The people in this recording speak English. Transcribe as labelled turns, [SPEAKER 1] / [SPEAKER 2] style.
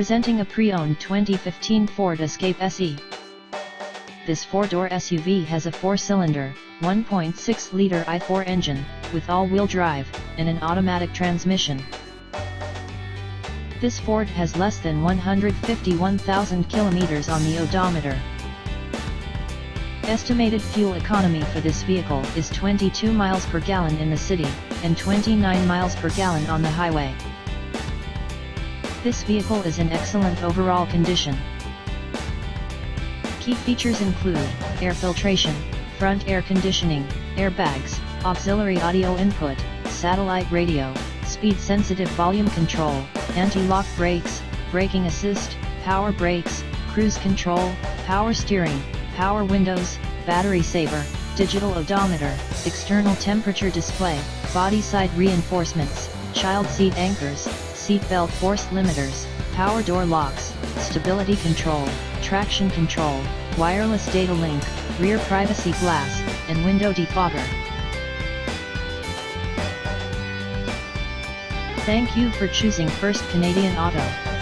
[SPEAKER 1] Presenting a pre-owned 2015 Ford Escape SE. This four-door SUV has a four-cylinder, 1.6-liter i4 engine, with all-wheel drive, and an automatic transmission. This Ford has less than 151,000 kilometers on the odometer. Estimated fuel economy for this vehicle is 22 miles per gallon in the city, and 29 miles per gallon on the highway. This vehicle is in excellent overall condition. Key features include air filtration, front air conditioning, airbags, auxiliary audio input, satellite radio, speed-sensitive volume control, anti-lock brakes, braking assist, power brakes, cruise control, power steering, power windows, battery saver, digital odometer, external temperature display, body side reinforcements, child seat anchors, seat belt force limiters, power door locks, stability control, traction control, wireless data link, rear privacy glass, and window defogger. Thank you for choosing First Canadian Auto.